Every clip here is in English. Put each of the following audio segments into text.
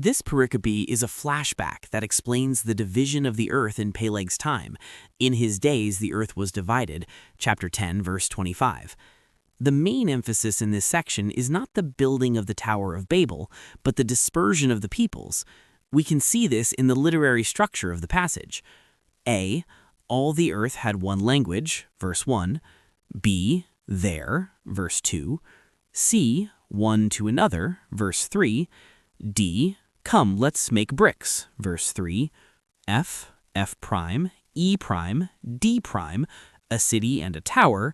This pericope is a flashback that explains the division of the earth in Peleg's time. In his days, the earth was divided, chapter 10, verse 25. The main emphasis in this section is not the building of the Tower of Babel, but the dispersion of the peoples. We can see this in the literary structure of the passage. A. All the earth had one language, verse 1. B. There, verse 2. C. One to another, verse 3. D. Come, let's make bricks, verse 3. F. F prime, E prime, D prime, a city and a tower.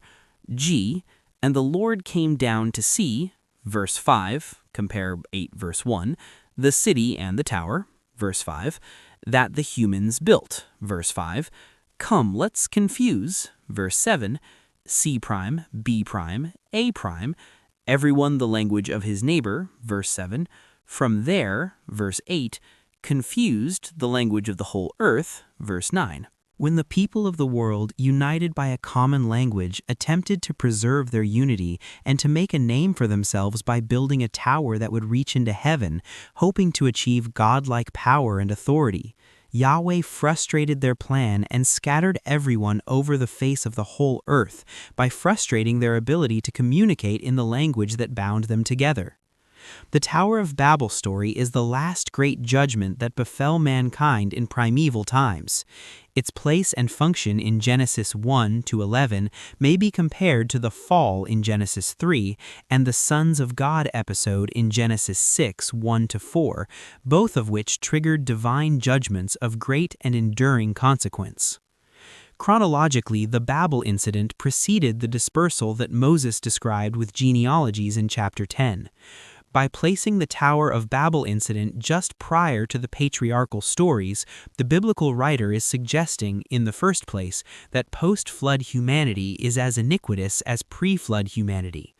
G. And the Lord came down to see, verse 5, compare 8 verse 1, the city and the tower, verse 5, that the humans built, verse 5. Come, let's confuse, verse 7, C prime, B prime, A prime, everyone the language of his neighbor, verse 7. From there, verse 8, confused the language of the whole earth, verse 9. When the people of the world, united by a common language, attempted to preserve their unity and to make a name for themselves by building a tower that would reach into heaven, hoping to achieve godlike power and authority, Yahweh frustrated their plan and scattered everyone over the face of the whole earth by frustrating their ability to communicate in the language that bound them together. The Tower of Babel story is the last great judgment that befell mankind in primeval times. Its place and function in Genesis 1 to 11 may be compared to the fall in Genesis 3 and the Sons of God episode in Genesis 6 1 to 4, both of which triggered divine judgments of great and enduring consequence. Chronologically, the Babel incident preceded the dispersal that Moses described with genealogies in chapter 10. By placing the Tower of Babel incident just prior to the patriarchal stories, the biblical writer is suggesting, in the first place, that post-flood humanity is as iniquitous as pre-flood humanity.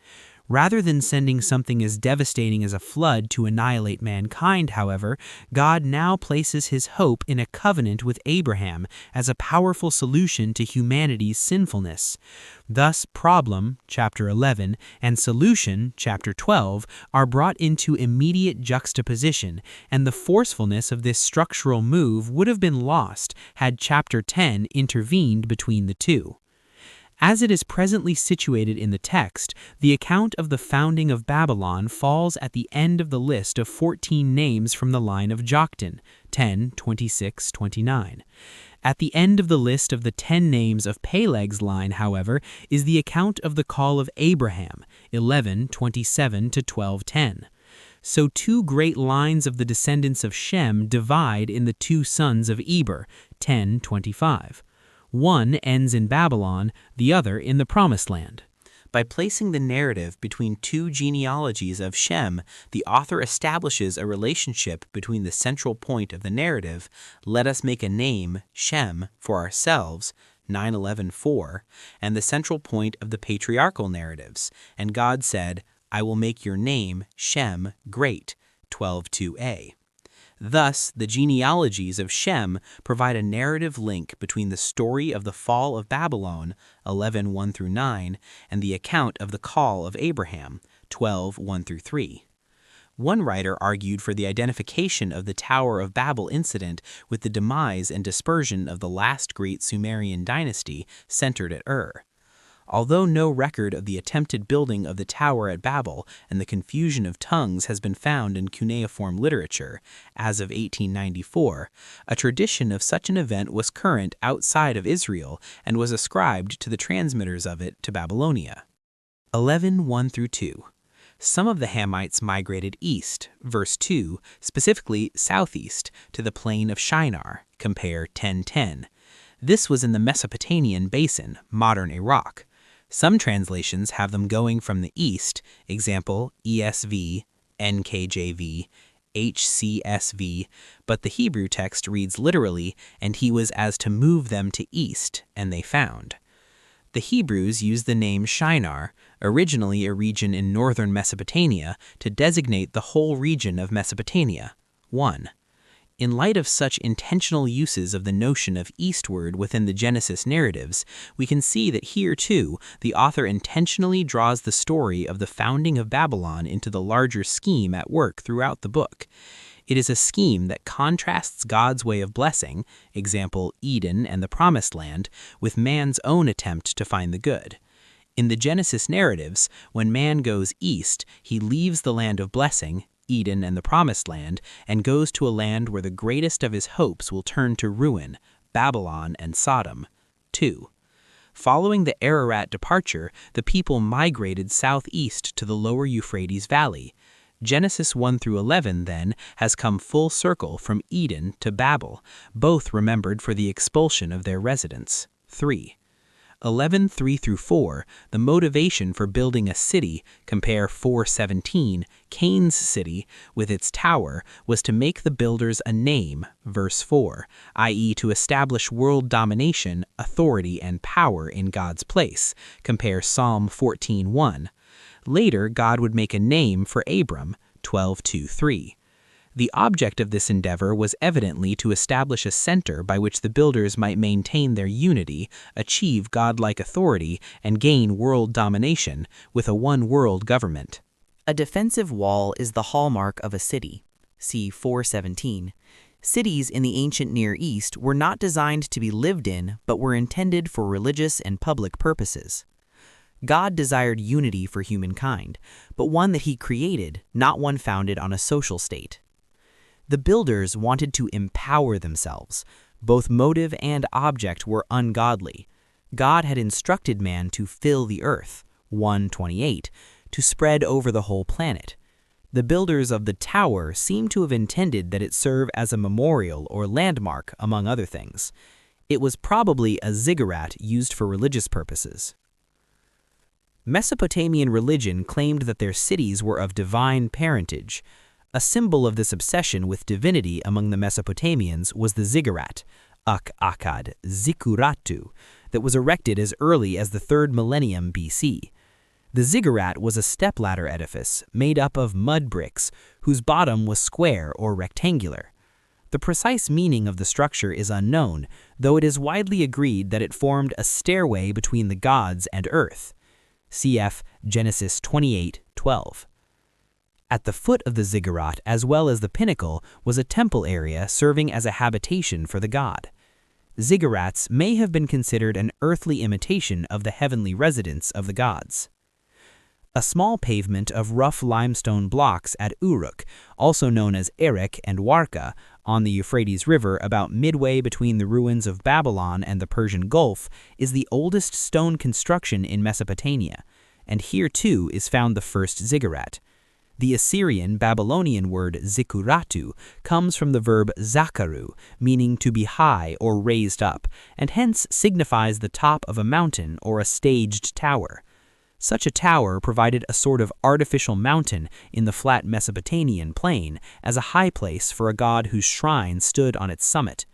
Rather than sending something as devastating as a flood to annihilate mankind, however, God now places his hope in a covenant with Abraham as a powerful solution to humanity's sinfulness. Thus, problem, chapter 11, and solution, chapter 12, are brought into immediate juxtaposition, and the forcefulness of this structural move would have been lost had chapter 10 intervened between the two. As it is presently situated in the text, the account of the founding of Babylon falls at the end of the list of 14 names from the line of Joktan, 10, 26, 29. At the end of the list of the 10 names of Peleg's line, however, is the account of the call of Abraham, 11, 27 to 12:10. So two great lines of the descendants of Shem divide in the two sons of Eber, 10:25. One ends in Babylon, the other in the Promised Land. By placing the narrative between two genealogies of Shem, the author establishes a relationship between the central point of the narrative, let us make a name, Shem, for ourselves, 9:11:4, and the central point of the patriarchal narratives, and God said, I will make your name, Shem, great, 12:2a. Thus, the genealogies of Shem provide a narrative link between the story of the fall of Babylon, 11:1-9, and the account of the call of Abraham, 12:1-3. One writer argued for the identification of the Tower of Babel incident with the demise and dispersion of the last great Sumerian dynasty centered at Ur. Although no record of the attempted building of the tower at Babel and the confusion of tongues has been found in cuneiform literature, as of 1894, a tradition of such an event was current outside of Israel and was ascribed to the transmitters of it to Babylonia. 11:1-2. Some of the Hamites migrated east, verse 2, specifically southeast, to the plain of Shinar, compare 10:10. This was in the Mesopotamian basin, modern Iraq. Some translations have them going from the east, example ESV, NKJV, HCSV, but the Hebrew text reads literally, and he was as to move them to east, and they found. The Hebrews used the name Shinar, originally a region in northern Mesopotamia, to designate the whole region of Mesopotamia. 1. In light of such intentional uses of the notion of eastward within the Genesis narratives, we can see that here, too, the author intentionally draws the story of the founding of Babylon into the larger scheme at work throughout the book. It is a scheme that contrasts God's way of blessing, example Eden and the Promised Land, with man's own attempt to find the good. In the Genesis narratives, when man goes east, he leaves the land of blessing, Eden and the Promised Land, and goes to a land where the greatest of his hopes will turn to ruin, Babylon and Sodom. 2. Following the Ararat departure, the people migrated southeast to the lower Euphrates Valley. Genesis 1 through 11, then, has come full circle from Eden to Babel, both remembered for the expulsion of their residents. 3. 11:3 through 4, the motivation for building a city, compare 4:17, Cain's city, with its tower, was to make the builders a name, verse 4, i.e. to establish world domination, authority, and power in God's place, compare Psalm 14:1. Later, God would make a name for Abram, 12:2-3. The object of this endeavor was evidently to establish a center by which the builders might maintain their unity, achieve godlike authority, and gain world domination with a one-world government. A defensive wall is the hallmark of a city. See 4:17. Cities in the ancient Near East were not designed to be lived in, but were intended for religious and public purposes. God desired unity for humankind, but one that he created, not one founded on a social state. The builders wanted to empower themselves. Both motive and object were ungodly. God had instructed man to fill the earth, 1:28, to spread over the whole planet. The builders of the tower seem to have intended that it serve as a memorial or landmark, among other things. It was probably a ziggurat used for religious purposes. Mesopotamian religion claimed that their cities were of divine parentage. A symbol of this obsession with divinity among the Mesopotamians was the ziggurat, akkad, zikuratu, that was erected as early as the 3rd millennium BC. The ziggurat was a stepladder edifice made up of mud bricks whose bottom was square or rectangular. The precise meaning of the structure is unknown, though it is widely agreed that it formed a stairway between the gods and earth. Cf. Genesis 28:12. At the foot of the ziggurat, as well as the pinnacle, was a temple area serving as a habitation for the god. Ziggurats may have been considered an earthly imitation of the heavenly residence of the gods. A small pavement of rough limestone blocks at Uruk, also known as Erech and Warka, on the Euphrates River about midway between the ruins of Babylon and the Persian Gulf, is the oldest stone construction in Mesopotamia, and here too is found the first ziggurat. The Assyrian-Babylonian word zikuratu comes from the verb zakaru, meaning to be high or raised up, and hence signifies the top of a mountain or a staged tower. Such a tower provided a sort of artificial mountain in the flat Mesopotamian plain as a high place for a god whose shrine stood on its summit.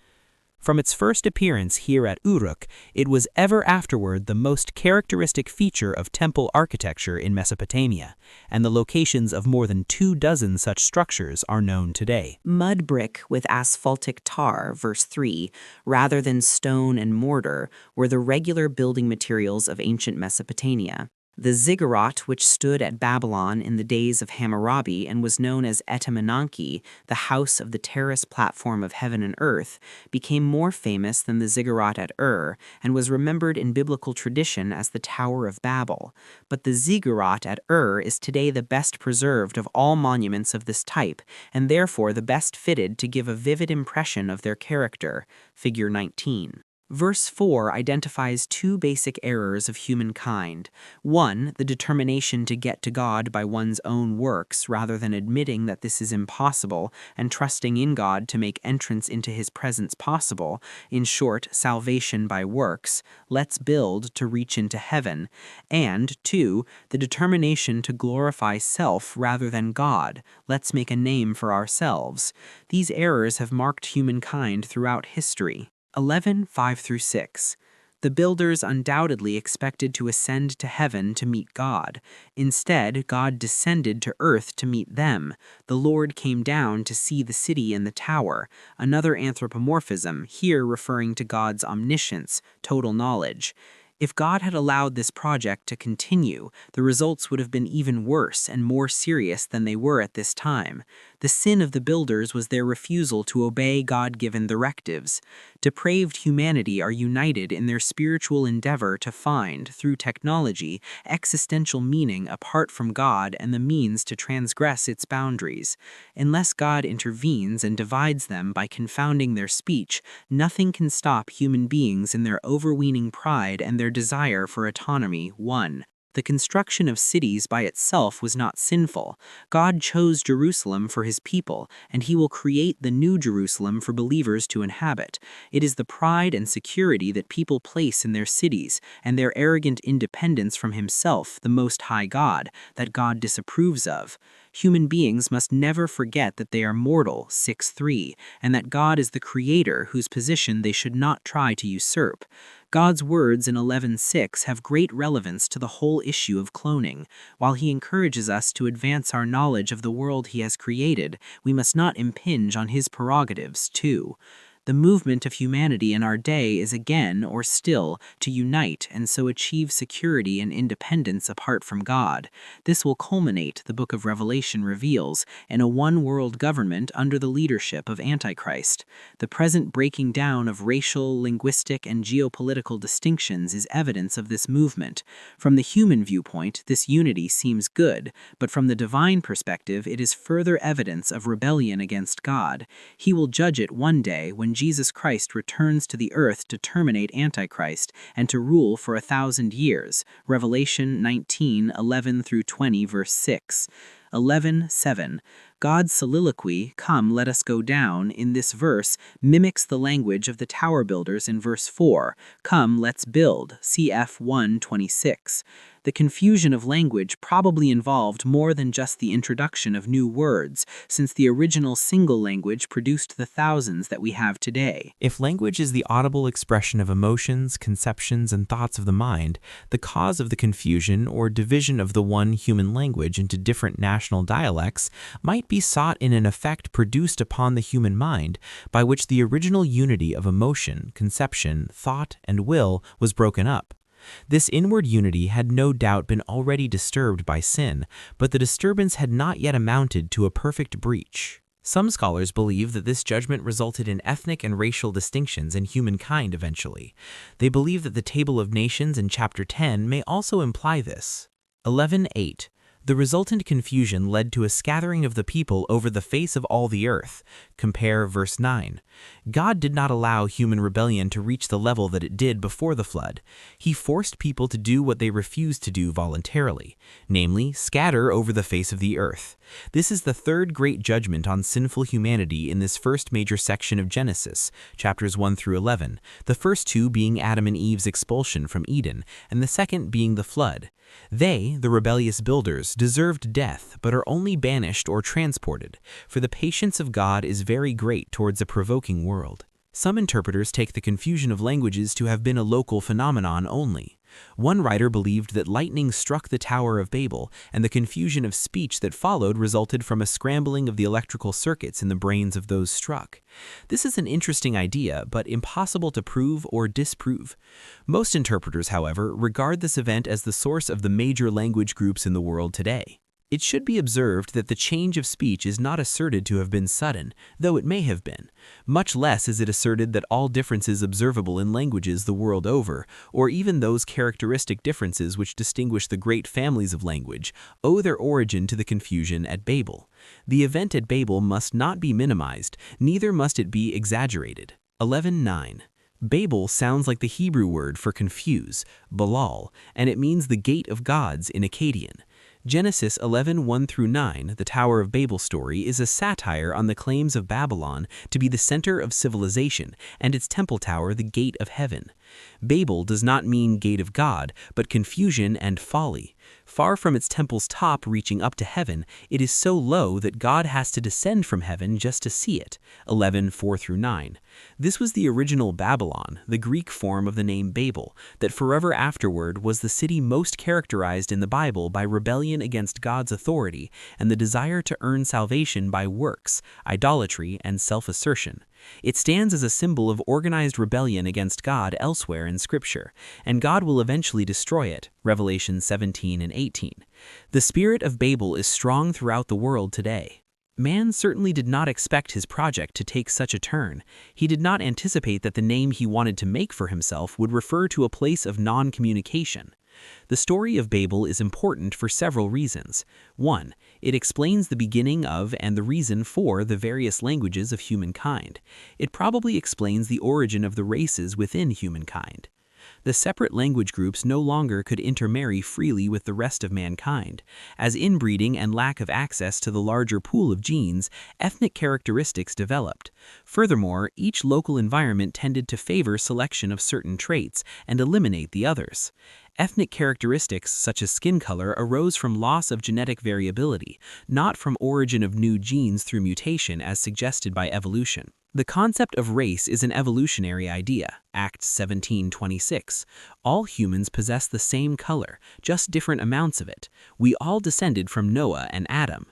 From its first appearance here at Uruk, it was ever afterward the most characteristic feature of temple architecture in Mesopotamia, and the locations of more than 24 such structures are known today. Mud brick with asphaltic tar, verse 3, rather than stone and mortar, were the regular building materials of ancient Mesopotamia. The ziggurat, which stood at Babylon in the days of Hammurabi and was known as Etemenanki, the house of the terrace platform of heaven and earth, became more famous than the ziggurat at Ur and was remembered in biblical tradition as the Tower of Babel. But the ziggurat at Ur is today the best preserved of all monuments of this type, and therefore the best fitted to give a vivid impression of their character. Figure 19. Verse 4 identifies two basic errors of humankind. One, the determination to get to God by one's own works rather than admitting that this is impossible and trusting in God to make entrance into his presence possible. In short, salvation by works. Let's build to reach into heaven. And two, the determination to glorify self rather than God. Let's make a name for ourselves. These errors have marked humankind throughout history. 11:5-6. The builders undoubtedly expected to ascend to heaven to meet God. Instead, God descended to earth to meet them. The Lord came down to see the city and the tower, another anthropomorphism, here referring to God's omniscience, total knowledge. If God had allowed this project to continue, the results would have been even worse and more serious than they were at this time. The sin of the builders was their refusal to obey God-given directives. Depraved humanity are united in their spiritual endeavor to find, through technology, existential meaning apart from God and the means to transgress its boundaries. Unless God intervenes and divides them by confounding their speech, nothing can stop human beings in their overweening pride and their desire for autonomy. 1. The construction of cities by itself was not sinful. God chose Jerusalem for his people, and he will create the new Jerusalem for believers to inhabit. It is the pride and security that people place in their cities, and their arrogant independence from himself, the Most High God, that God disapproves of. Human beings must never forget that they are mortal, 6:3, and that God is the Creator whose position they should not try to usurp. God's words in 11:6 have great relevance to the whole issue of cloning. While he encourages us to advance our knowledge of the world he has created, we must not impinge on his prerogatives, too. The movement of humanity in our day is again, or still, to unite and so achieve security and independence apart from God. This will culminate, the book of Revelation reveals, in a one-world government under the leadership of Antichrist. The present breaking down of racial, linguistic, and geopolitical distinctions is evidence of this movement. From the human viewpoint, this unity seems good, but from the divine perspective, it is further evidence of rebellion against God. He will judge it one day when Jesus Christ returns to the earth to terminate Antichrist and to rule for 1,000 years. Revelation 19:11-20, verse 6. 11:7. God's soliloquy, "Come, let us go down," in this verse mimics the language of the tower builders in verse 4, "Come, let's build," cf. 1:26. The confusion of language probably involved more than just the introduction of new words, since the original single language produced the thousands that we have today. If language is the audible expression of emotions, conceptions, and thoughts of the mind, the cause of the confusion or division of the one human language into different national dialects might be sought in an effect produced upon the human mind by which the original unity of emotion, conception, thought, and will was broken up. This inward unity had no doubt been already disturbed by sin, but the disturbance had not yet amounted to a perfect breach. Some scholars believe that this judgment resulted in ethnic and racial distinctions in humankind eventually. They believe that the Table of Nations in chapter 10 may also imply this. 11:8. The resultant confusion led to a scattering of the people over the face of all the earth. Compare verse 9. God did not allow human rebellion to reach the level that it did before the flood. He forced people to do what they refused to do voluntarily, namely, scatter over the face of the earth. This is the third great judgment on sinful humanity in this first major section of Genesis, chapters 1-11, the first two being Adam and Eve's expulsion from Eden, and the second being the flood. They, the rebellious builders, deserved death, but are only banished or transported, for the patience of God is very great towards a provoking world. Some interpreters take the confusion of languages to have been a local phenomenon only. One writer believed that lightning struck the Tower of Babel, and the confusion of speech that followed resulted from a scrambling of the electrical circuits in the brains of those struck. This is an interesting idea, but impossible to prove or disprove. Most interpreters, however, regard this event as the source of the major language groups in the world today. It should be observed that the change of speech is not asserted to have been sudden, though it may have been. Much less is it asserted that all differences observable in languages the world over, or even those characteristic differences which distinguish the great families of language, owe their origin to the confusion at Babel. The event at Babel must not be minimized, neither must it be exaggerated. 11:9. Babel sounds like the Hebrew word for confuse, Balal, and it means the gate of gods in Akkadian. Genesis 11:1-9, the Tower of Babel story, is a satire on the claims of Babylon to be the center of civilization and its temple tower the gate of heaven. Babel does not mean gate of God, but confusion and folly. Far from its temple's top reaching up to heaven, it is so low that God has to descend from heaven just to see it. 11:4-9. This was the original Babylon, the Greek form of the name Babel, that forever afterward was the city most characterized in the Bible by rebellion against God's authority and the desire to earn salvation by works, idolatry, and self-assertion. It stands as a symbol of organized rebellion against God elsewhere in Scripture, and God will eventually destroy it, Revelation 17:18. The spirit of Babel is strong throughout the world today. Man certainly did not expect his project to take such a turn. He did not anticipate that the name he wanted to make for himself would refer to a place of non-communication. The story of Babel is important for several reasons. 1. It explains the beginning of and the reason for the various languages of humankind. It probably explains the origin of the races within humankind. The separate language groups no longer could intermarry freely with the rest of mankind. As inbreeding and lack of access to the larger pool of genes, ethnic characteristics developed. Furthermore, each local environment tended to favor selection of certain traits and eliminate the others. Ethnic characteristics such as skin color arose from loss of genetic variability, not from origin of new genes through mutation as suggested by evolution. The concept of race is an evolutionary idea, Acts 17:26. All humans possess the same color, just different amounts of it. We all descended from Noah and Adam.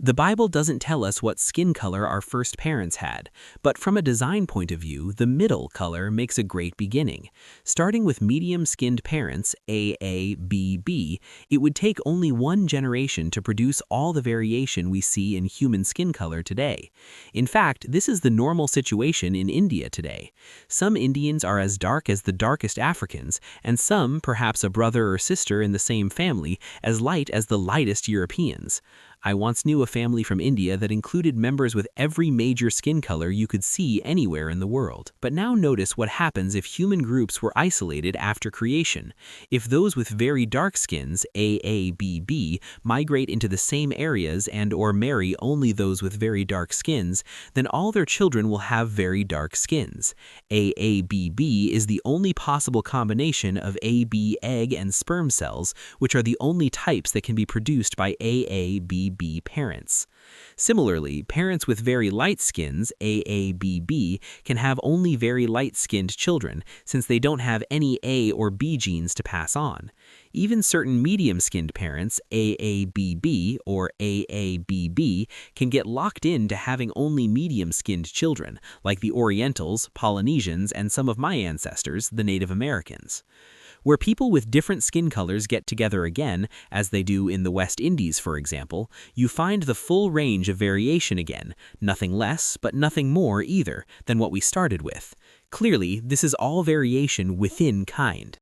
The Bible doesn't tell us what skin color our first parents had, but from a design point of view, the middle color makes a great beginning. Starting with medium-skinned parents, AABB, it would take only one generation to produce all the variation we see in human skin color today. In fact, this is the normal situation in India today. Some Indians are as dark as the darkest Africans, and some, perhaps a brother or sister in the same family, as light as the lightest Europeans. I once knew a family from India that included members with every major skin color you could see anywhere in the world. But now notice what happens if human groups were isolated after creation. If those with very dark skins, AABB, migrate into the same areas and/or marry only those with very dark skins, then all their children will have very dark skins. AABB is the only possible combination of AB egg and sperm cells, which are the only types that can be produced by AABB parents. Similarly, parents with very light skins, AABB, can have only very light-skinned children, since they don't have any A or B genes to pass on. Even certain medium-skinned parents, AABB or AABB, can get locked into having only medium-skinned children, like the Orientals, Polynesians, and some of my ancestors, the Native Americans. Where people with different skin colors get together again, as they do in the West Indies for example, you find the full range of variation again, nothing less but nothing more either than what we started with. Clearly, this is all variation within kind.